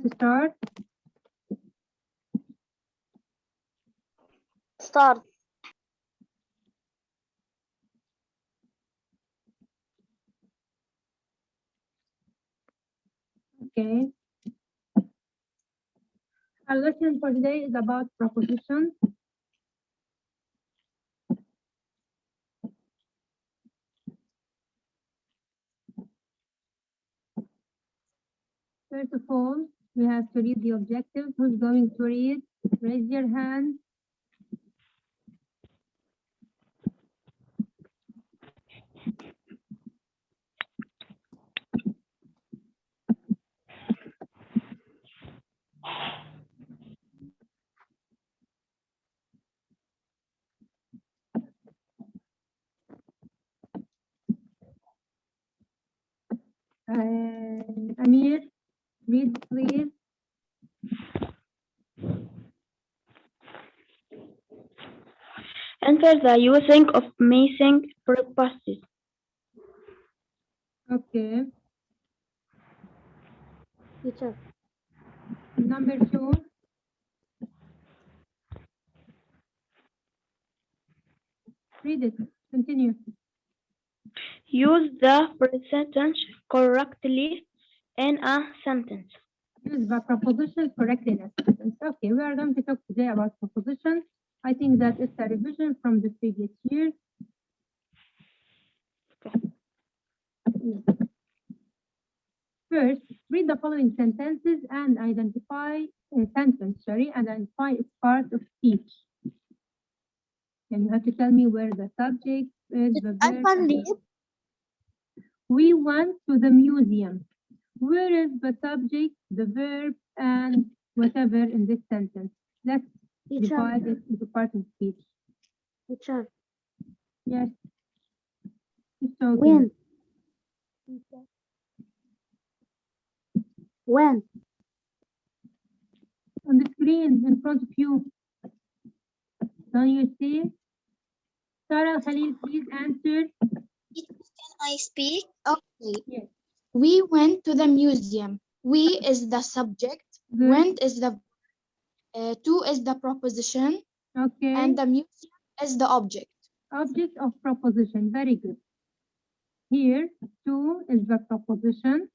to start? Start. Okay. Our lesson for today is about prepositions. First of all, we have to read the objectives. Who's going to read? Raise your hand. Amir, read please. Enter the using of missing prepositions. Okay. Teacher. Number 2. Read it. Continue. Use the present tense correctly in a sentence. Use the prepositions correctly in a sentence. Okay, we are going to talk today about prepositions. I think that it's a revision from the previous year. First, read the following sentences and identify its part of speech. And you have to tell me where the subject is, the verb. We went to the museum. Where is the subject, the verb, and whatever in this sentence? Let's divide it into part of speech. Teacher. Yes. It's okay. When? On the screen in front of you. Can you see? Sarah Khalil, please answer. Can I speak? Okay. Yes. We went to the museum. We is the subject. Good. Went is the to is the proposition, Okay. and the museum is the object. Object of proposition. Very good. Here, to is the proposition,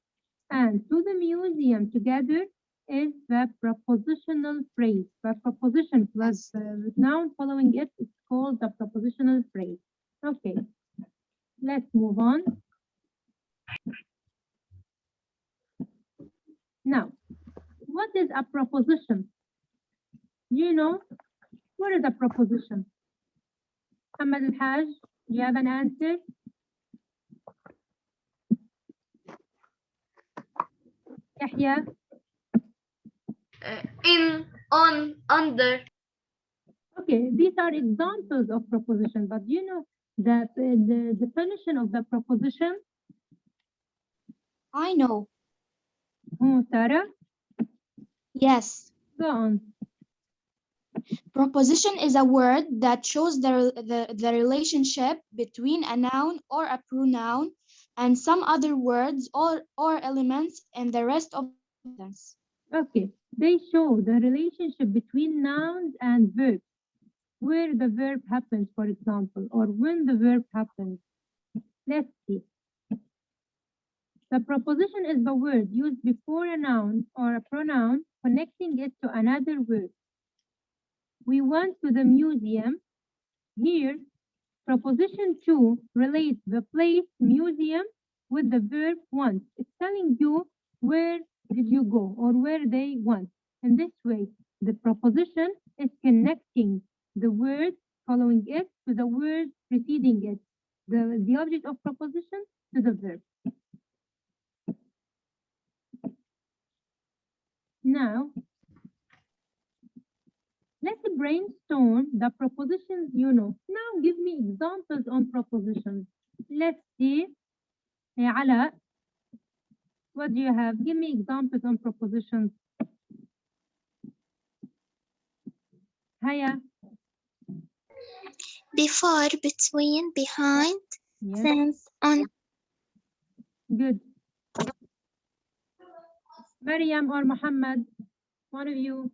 and to the museum together is the prepositional phrase. The preposition plus the noun following it is called the prepositional phrase. Okay. Let's move on. Now, what is a proposition? You know, what is a proposition? Ahmed Al-Haj, do you have an answer? Yahya? In, on, under. Okay, these are examples of proposition, but you know that the definition of the proposition? I know. Sarah? Yes. Go on. Proposition is a word that shows the relationship between a noun or a pronoun and some other words or elements in the rest of the sentence. Okay, they show the relationship between nouns and verbs, where the verb happens, for example, or when the verb happens. Let's see. The preposition is the word used before a noun or a pronoun, connecting it to another word. We went to the museum. Here, preposition to relates the place museum with the verb went. It's telling you where did you go or where they went. In this way, the preposition is connecting the word following it to the word preceding it, the object of preposition to the verb. Now, let's brainstorm the propositions you know. Now give me examples on propositions. Let's see. Hey, Ala, what do you have? Give me examples on propositions. Haya. Before, between, behind, Yes. since, on. Good. Maryam or Muhammad, one of you.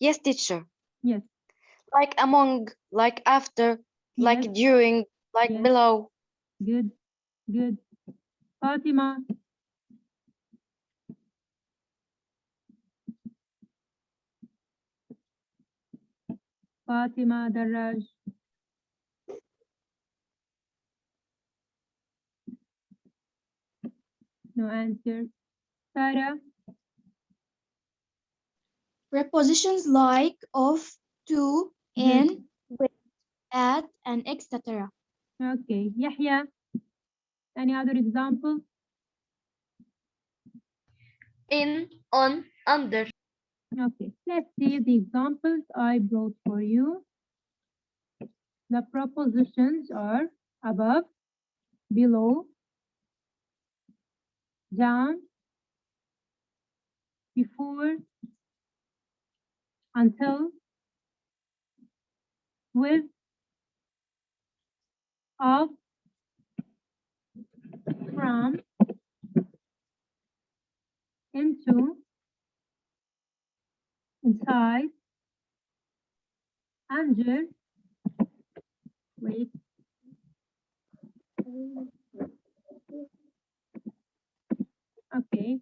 Yes, teacher. Yes. Like among, like after, like Yes. during, like Yes. below. Good. Good. Fatima. Fatima Darraj. No answer. Sarah. Prepositions like, of, to, in, with, at, and etc. Okay. Yahya. Any other example? In, on, under. Okay. Let's see the examples I brought for you. The prepositions are above, below, down, before, until, with, of, from, into, inside, under, wait, okay,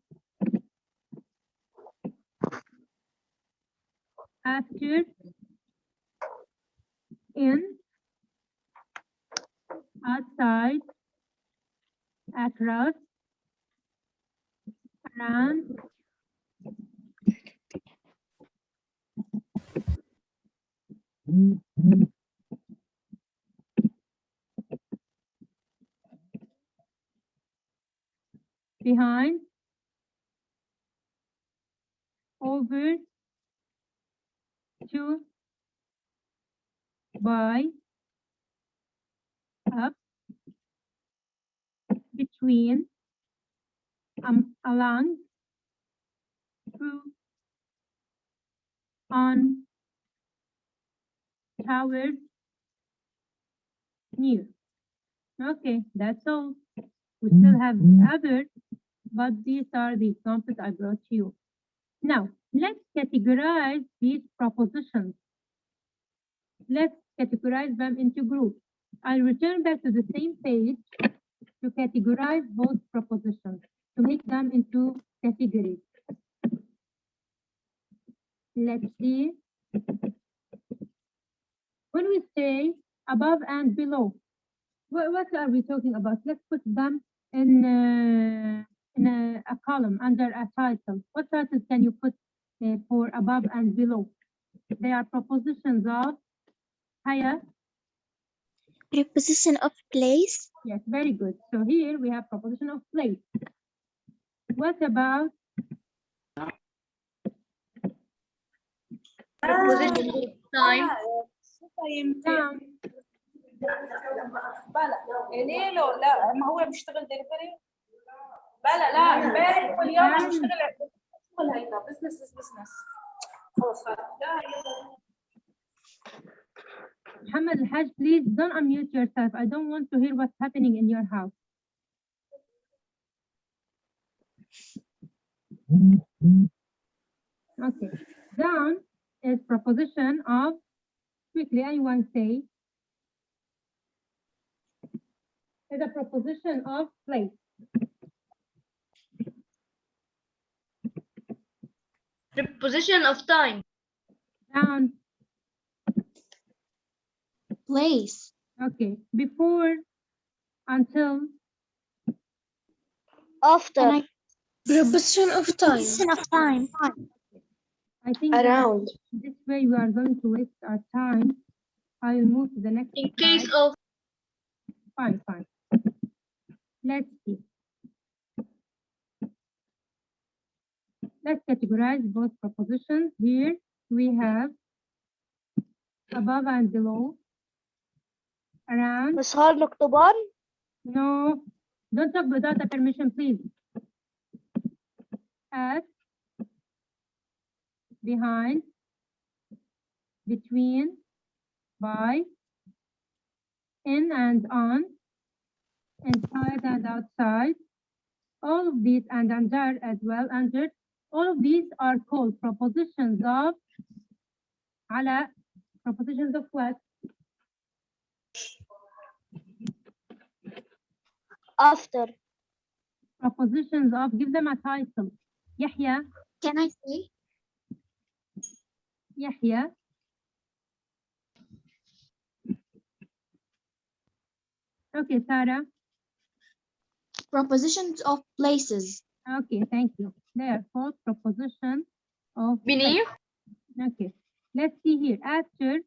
after, in, outside, across, around, behind, over, to, by, up, between, along, through, on, toward, near. Okay, that's all. We still have others, but these are the examples I brought to you. Now, let's categorize these propositions. Let's categorize them into groups. I'll return back to the same page to categorize both propositions, to make them into categories. Let's see. When we say above and below, what are we talking about? Let's put them in a column under a title. What title can you put for above and below? They are propositions of higher. Preposition of place. Yes, very good. So here we have proposition of place. What about Preposition of time. down? ليه لا ما هو بيشتغل دليفري لا امبارح واليوم عم بيشتغل شغل هيدا بزنس خلص Muhammad Al-Haj, please don't unmute yourself. I don't want to hear what's happening in your house. Okay. Down is proposition of, quickly, anyone say, is a proposition of place. Preposition of time. Down. Place. Okay. Before, until, After. Preposition of time. Preposition of time. I think Around. this way we are going to waste our time. I will move to the next In slide. case of. Fine. Let's see. Let's categorize both propositions. Here we have above and below, around. بس هل نكتبان؟ No, don't talk without the permission, please. At, behind, between, by, in and on, inside and outside, All of these, and under as well, under, all of these are called prepositions of على. Prepositions of what? After. Prepositions of, give them a title. Yahya, Can I say? Yahya. Okay, Sarah. Prepositions of places. Okay, thank you. They are called prepositions of Bini? place. Okay, let's see here. After,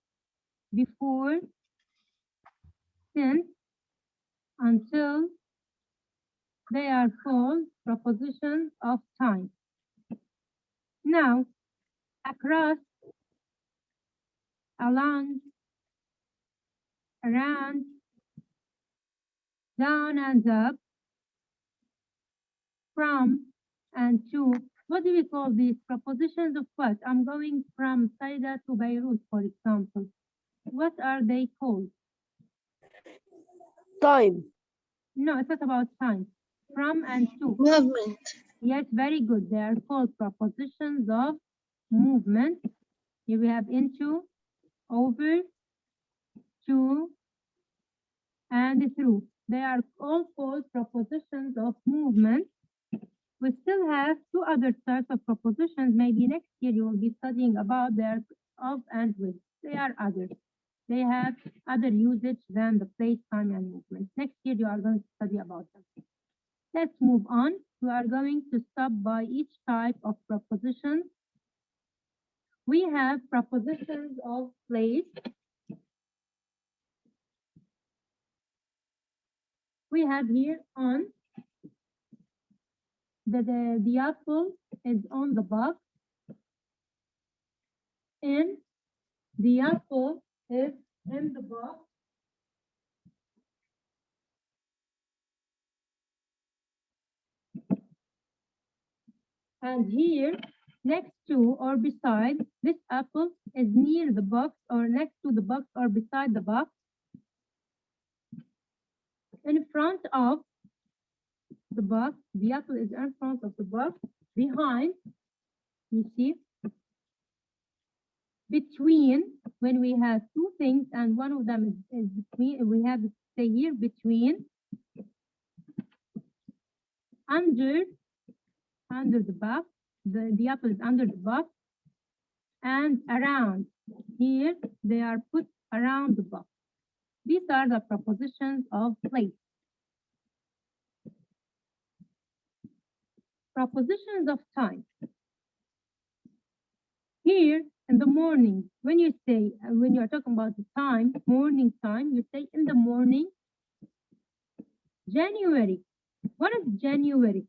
before, since, until, they are called prepositions of time. Now, across, along, around, down and up, from and to. What do we call these prepositions of what? I'm going from Saida to Beirut, for example. What are they called? Time. No, it's not about time. From and to. Movement. Yes, very good. They are called prepositions of movement. Here we have into, over, to, and through. They are all called prepositions of movement. We still have two other types of prepositions. Maybe next year you will be studying about their of and with. They are others. They have other usage than the place, time, and movement. Next year you are going to study about them. Let's move on. We are going to stop by each type of preposition. We have prepositions of place. We have here on. The apple is on the box. In, the apple is in the box. And here, next to or beside, this apple is near the box or next to the box or beside the box. In front of the box, the apple is in front of the box. Behind, you see. Between, when we have two things and one of them is between, we have to say here between. Under the box, the apple is under the box. And around, here they are put around the box. These are the prepositions of place. Prepositions of time. Here in the morning, when you say, when you are talking about the time, morning time, you say in the morning. January. What is January?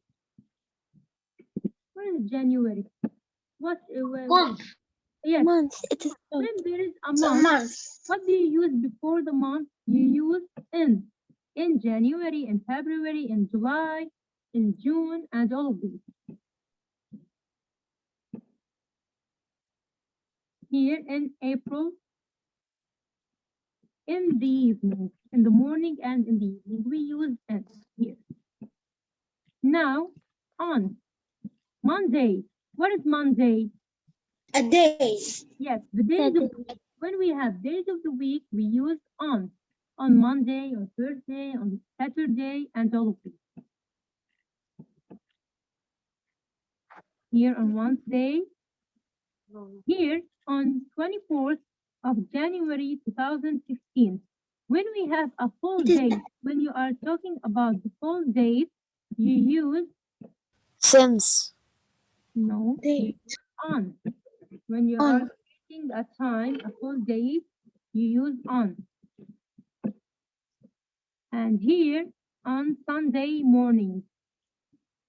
What is January? What? Month. Yes. Month. It is When there is a a month, month. what do you use before the month? You use in. In January, in February, in July, in June, and all of these. Here in April, in the evening, in the morning and in the evening, we use in here. Now, on Monday. What is Monday? A day. Yes, the days of the week. When we have days of the week, we use on Monday, on Thursday, on Saturday, and all of these. Here on Wednesday. Here on 24th of January 2015. When we have a full day, when you are talking about the full days, you use Since. no Date. on. When you On. are taking a time, a full day, you use on. And here on Sunday morning.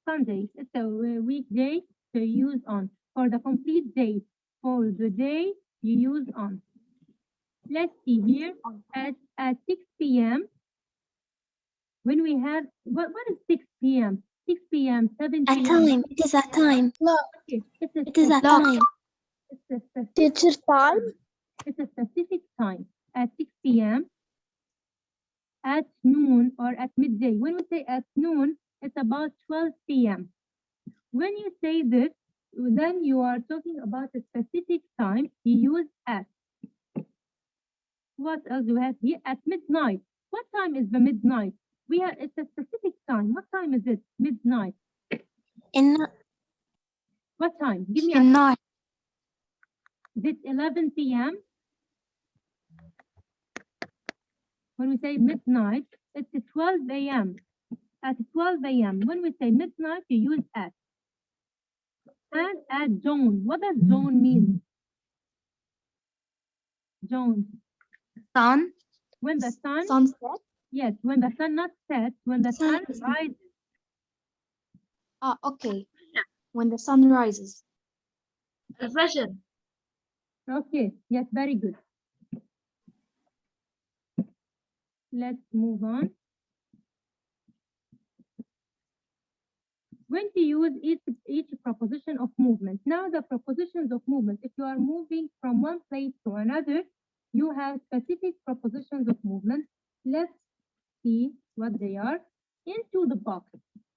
Sunday, it's a weekday, so use on. For the complete day, for the day, you use on. Let's see here at 6 p.m. When we have, what is 6 p.m.? 6 p.m., 7 A p.m. time. It is a time. Okay, it's It is a time. a specific Teacher time. It's a specific time at 6 p.m., at noon, or at midday. When we say at noon, It's about 12 p.m. When you say this, then you are talking about a specific time. You use at. What else do we have here? At midnight. What time is the midnight? It's a specific time. What time is it? Midnight. In What time? Give me a in night. Is it 11 p.m.? When we say midnight, it's 12 a.m. At 12 a.m. When we say midnight, you use at. And at dawn. What does dawn mean? Dawn. Sun. When the sun, Sunset. yes, when the sun not sets, when the sun Sunset. rises. Ah, okay. When the sun rises. الفجر. Okay, yes, very good. Let's move on. When to use each proposition of movement. Now the propositions of movement, if you are moving from one place to another, you have specific propositions of movement. Let's see what they are. Into the box.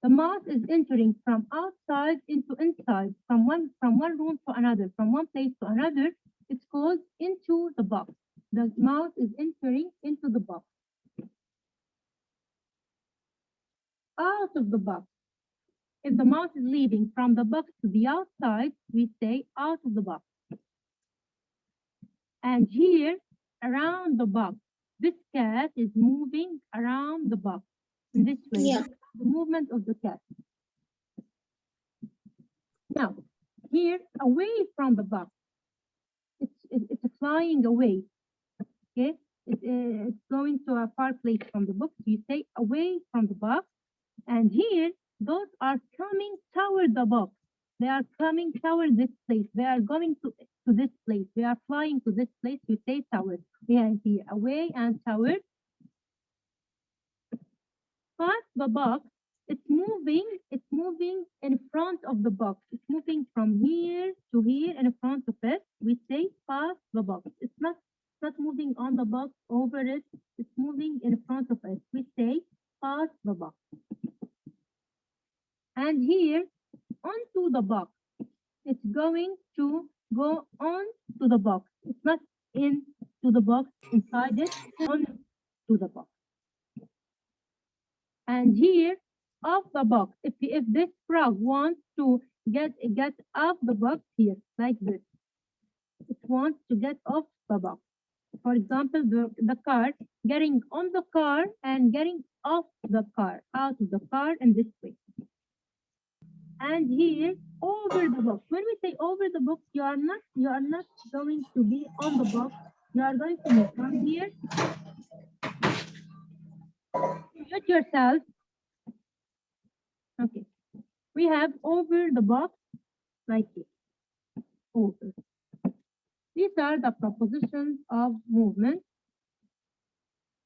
The mouse is entering from outside into inside, from one room to another, from one place to another. It's called into the box. The mouse is entering into the box. Out of the box. If the mouse is leaving from the box to the outside, we say out of the box. And here, around the box, this cat is moving around the box in this way. Yeah. This is the movement of the cat. Now, here, away from the box, it's flying away. Okay, it's going to a far place from the box. You say away from the box. And here, those are coming toward the box. They are coming toward this place. They are going to this place. They are flying to this place. You say toward. We have here away and toward. Past the box, it's moving in front of the box. It's moving from here to here in front of it. We say past the box. It's not moving on the box, over it. It's moving in front of it. We say past the box. And here, onto the box. It's going to go on to the box. It's not into the box, inside it, on to the box. And here, off the box. If this frog wants to get off the box here, like this, it wants to get off the box. For example, the car, getting on the car and getting off the car, out of the car in this way. And here, over the box. When we say over the box, you are not going to be on the box. You are going to move from here. Mute yourself. Okay. We have over the box, like this. Over. These are the propositions of movement.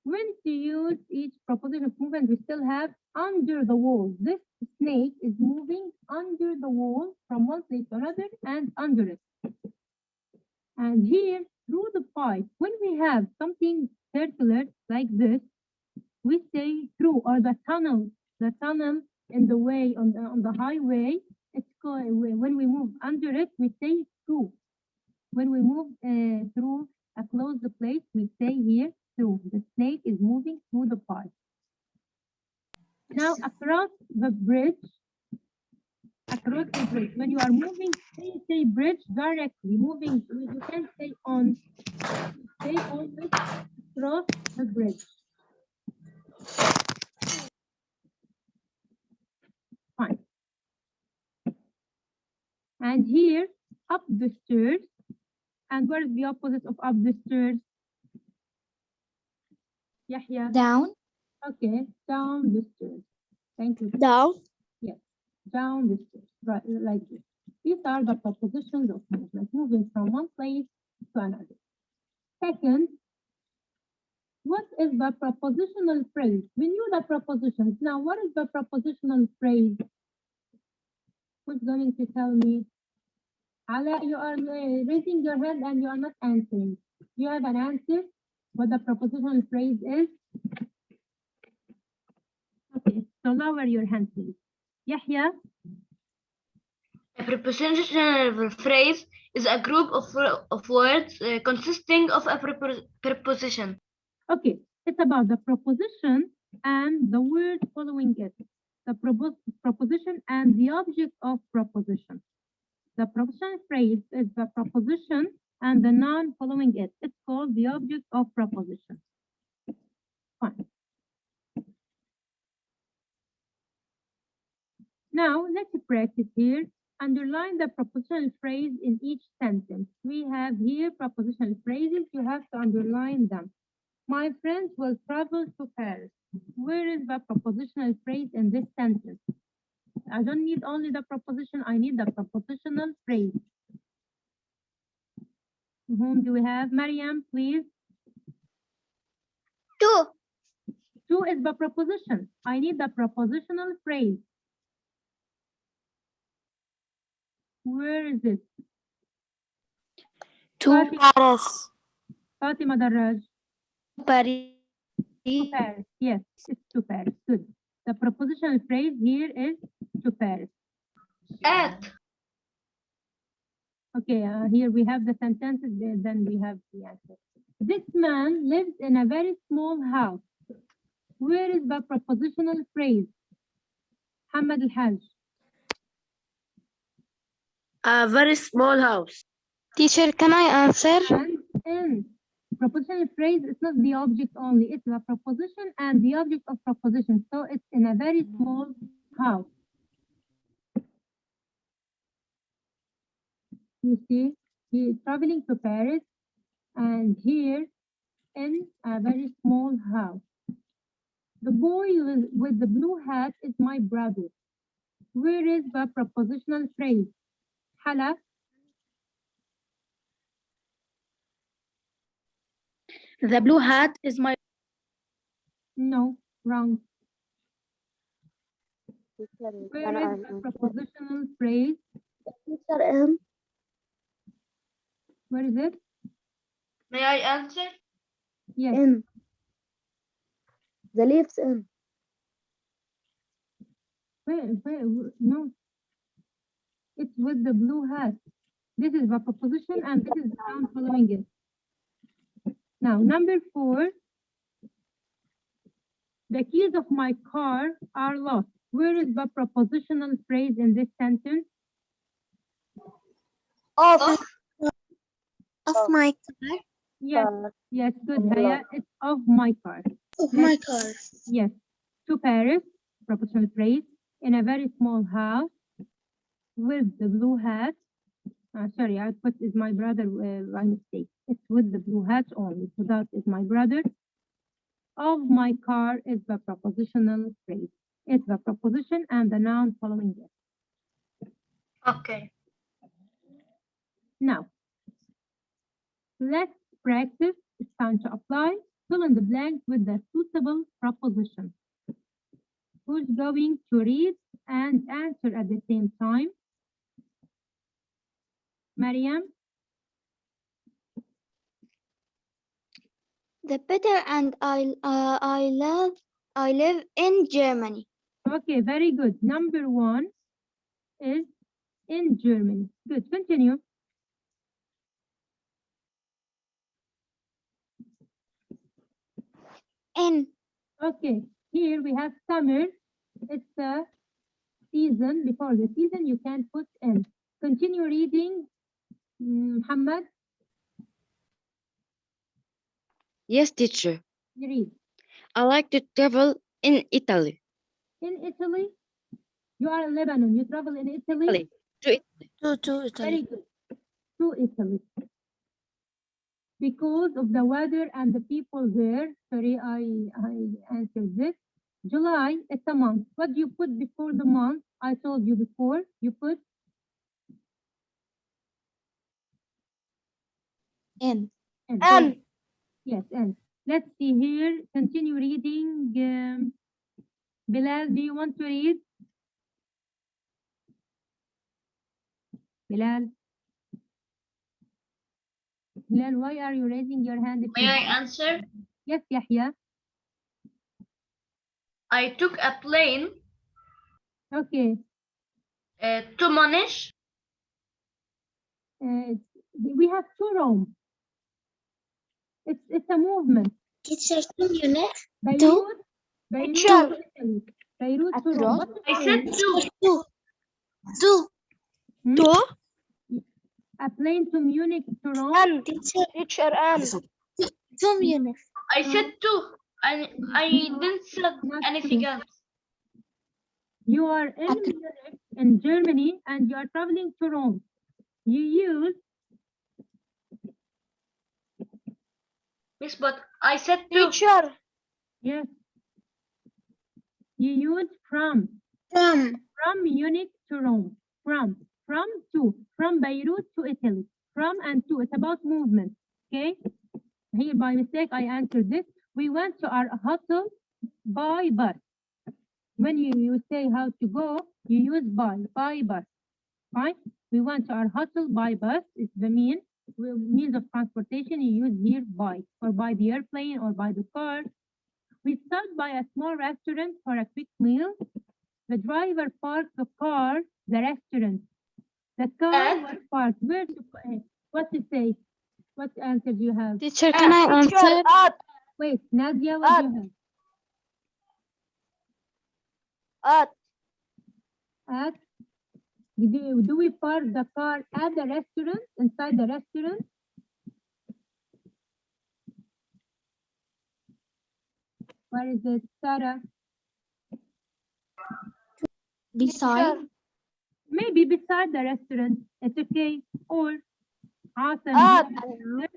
When to use each proposition of movement, we still have under the wall. This snake is moving under the wall from one place to another and under it. And here, through the pipe, when we have something circular like this, we say through, or the tunnel in the way, on the highway, it's called, when we move under it, we say through. When we move through a closed place, we say here through. The snake is moving through the pipe. Now, across the bridge, when you are moving, say bridge directly, moving, you can say on, say always across the bridge. Fine. And here, up the stairs. And what is the opposite of up the stairs? Yahya. Down. Okay, down the stairs. Thank you. Down. Yes, down the stairs, right, like this. These are the propositions of movement, moving from one place to another. Second, what is the prepositional phrase? We knew the prepositions. Now, what is the prepositional phrase? Who's going to tell me? Ala, you are raising your hand and you are not answering. Do you have an answer? What the prepositional phrase is? Okay, So lower your hand, please. Yahya? A prepositional phrase is a group of words consisting of a preposition. Okay, it's about the proposition and the word following it. The proposition and the object of proposition. The proposition phrase is the proposition and the noun following it. It's called the object of proposition. Fine. Now, let's practice here. Underline the propositional phrase in each sentence. We have here propositional phrases. You have to underline them. My friends will travel to Paris. Where is the propositional phrase in this sentence? I don't need only the proposition, I need the propositional phrase. Whom do we have? Mariam, please. Two. Two is the proposition. I need the propositional phrase. Where is it? To Paris. Fatima Darraj. Paris. To Paris. Yes, it's to Paris. Good. The propositional phrase here is to Paris. At. Okay, here we have the sentences, then we have the answer. This man lives in a very small house. Where is the propositional phrase? Hamad Al-Haj. A very small house. Teacher, can I answer? And in propositional phrase, it's not the object only, it's the proposition and the object of proposition. So it's in a very small house. You see, he is traveling to Paris and here in a very small house. The boy with the blue hat is my brother. Where is the prepositional phrase? Hala? The blue hat is my. No, wrong. Where is the prepositional phrase? Where is it? May I answer? Yes. In. The leaves in. Where, no. It's with the blue hat. This is the proposition and this is the noun following it. Now, number 4. The keys of my car are lost. Where is the prepositional phrase in this sentence? Of my car. Yes, yes, good, Haya. It's of my car. Of my car. Yes. To Paris, prepositional phrase, in a very small house with the blue hat. Sorry, I put is my brother by mistake. It's with the blue hat only. So that is my brother. Of my car is the prepositional phrase. It's the proposition and the noun following it. Okay. Now, let's practice. It's time to apply. Fill in the blanks with the suitable proposition. Who's going to read and answer at the same time? Mariam? The Peter and I live in Germany. Okay, very good. Number 1 is in Germany. Good, continue. In. Okay, here we have summer. It's a season. Before the season, you can put in. Continue reading, Muhammad. Yes, teacher. You read. I like to travel in Italy. In Italy, you are in Lebanon. You travel in Italy. Italy. To Italy. To Italy. Very good. To Italy. Because of the weather and the people there. Sorry, I answered this. July, it's a month. What do you put before the month? I told you before. You put In. in. Yes, and let's see here. Continue reading. Bilal, do you want to read? Bilal? Bilal, why are you raising your hand? If May you I don't- answer? Yes, Yahya. I took a plane Okay. to Monash. We have to Rome. It's a movement. Teacher, Munich. Beirut, Beirut Teacher. to Italy. Beirut to Rome. Across. What is I it? said two. Two. Hmm? Two. A plane to Munich to Rome. Teacher, two Munich. I said two. I didn't say Not anything two. else. You are in Munich, in Germany, and you are traveling to Rome. You use Miss, but I said two. yes. You use from Munich to Rome. From to, from Beirut to Italy. From and to. It's about movement. Okay. Here by mistake I answered this. We went to our hotel by bus. When you say how to go, you use by bus. Fine. We went to our hotel by bus. It's the means of transportation. You use here by, or by the airplane, or by the car. We stopped by a small restaurant for a quick meal. The driver parked the car, the restaurant. The car was parked. Where to, what to say? What answer do you have? Teacher, can I answer? Wait, Nadia, what do you have? At? Do we park the car at the restaurant, inside the restaurant? Where is it, Sarah? Beside. Maybe beside the restaurant. It's okay. Or Awesome. Around.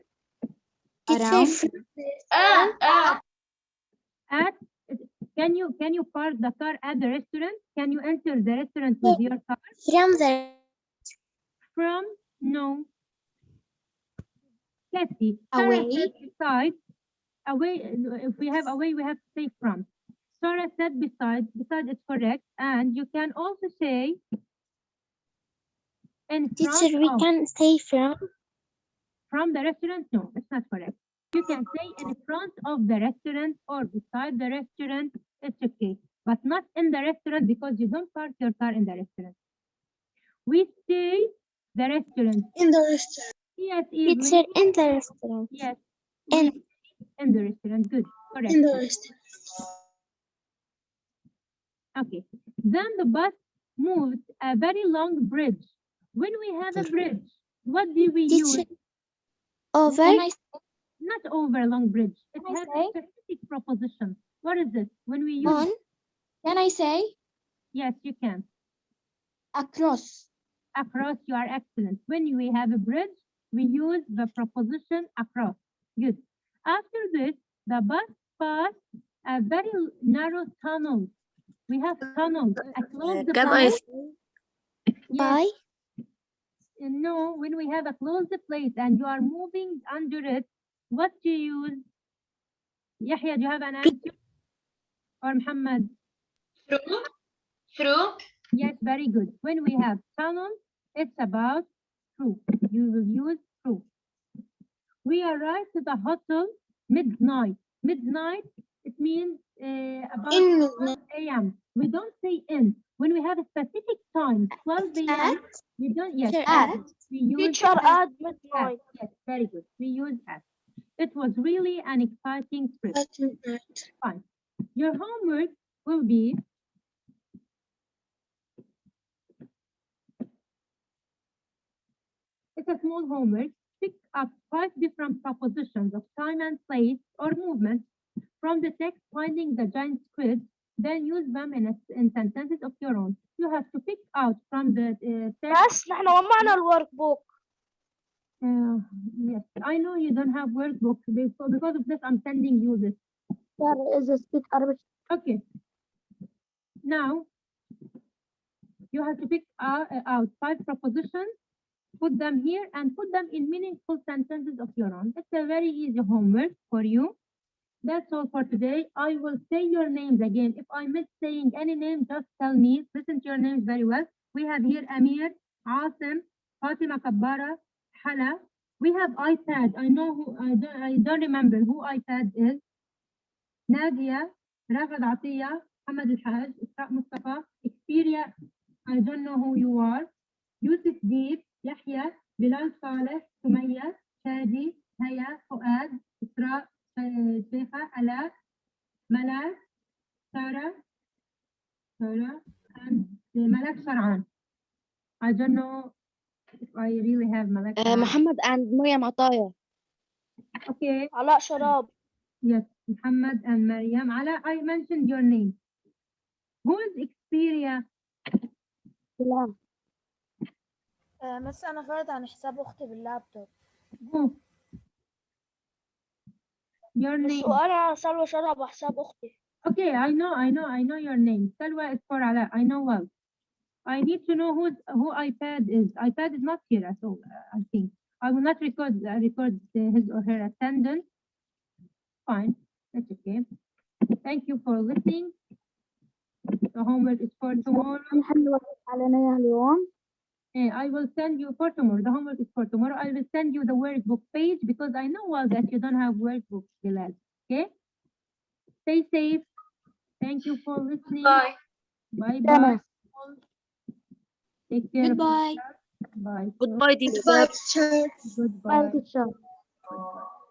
At, can you park the car at the restaurant? Can you enter the restaurant with your car? From? No. Let's see. Sarah Away. said beside. Away. If we have away, we have to say from. Sarah said beside. Beside is correct, and you can also say in front Teacher, we of. can say from. From the restaurant? No, that's not correct. You can say in front of the restaurant or beside the restaurant. It's okay. But not in the restaurant because you don't park your car in the restaurant. We say the restaurant. In the restaurant. Yes, Teacher, in the restaurant. yes. In. In the restaurant. Good. Correct. In the restaurant. Okay. Then the bus moved a very long bridge. When we have a bridge, what do we use? Teacher, over. Can I Not over a long bridge. It Can I has say? a specific proposition. What is it? When we use On. Can I say yes, you can. across? Across, you are excellent. When we have a bridge, we use the preposition across. Good. After this, the bus passed a very narrow tunnel. We have tunnels. A closed Can tunnel. I Yes. by? No, when we have a closed place and you are moving under it, what do you use? Yahya, do you have an answer? Or Muhammad? Through. Yes, very good. When we have tunnel, it's about through. You will use through. We arrived to the hotel midnight. Midnight, it means about In 12 a.m. We don't say in. When we have a specific time, 12 a.m., we don't, yes, Teacher, at. at. We use at at. Yes, very good. We use at. It was really an exciting trip. At midnight. Fine. Your homework will be it's a small homework. Pick up 5 different propositions of time and place or movement from the text finding the giant squid, then use them in sentences of your own. You have to pick out from the text. نحن ومعنا الورك بوك. Yes, I know you don't have workbook, so because of this, I'm sending you this. There is a speak Arabic. Okay. Now, you have to pick out 5 propositions, put them here, and put them in meaningful sentences of your own. It's a very easy homework for you. That's all for today. I will say your names again. If I miss saying any name, just tell me. Listen to your names very well. We have here Amir, Asim, Fatima Kabbara, Hala. We have iPad. I know who, I don't remember who iPad is. Nadia, Rafad Atiya, محمد الحاج. إسراء مصطفى. Xperia, I don't know who you are. يوسف ديب. يحيى. بلال صالح. سمية. شادي. هيا. فؤاد. إسراء. شيخة. آلاء. ملاك. سارة. and ملاك شرعان. I don't know if I really have ملاك شرعان. محمد and مريم عطايا. Okay. علاء شراب. Yes, Muhammad and Maryam. Ala, I mentioned your name. Who is Xperia? سلام. بس أنا فرد عن حساب أختي باللابتوب. Who? Your name. وأنا سلوى شراب وحساب أختي. Okay, I know your name. Salwa is for Ala. I know well. I need to know who iPad is. iPad is not here at all, I think. I will not record his or her attendance. Fine, that's okay. Thank you for listening. The homework is for tomorrow. نحن واجب علينا إياه اليوم. I will send you for tomorrow. The homework is for tomorrow. I will send you the workbook page because I know well that you don't have workbooks, Bilal. Okay? Stay safe. Thank you for listening. Bye. Bye تمام. bye. Take care. Goodbye. Bye. Goodbye teacher. باي Goodbye. تيتشر. Goodbye.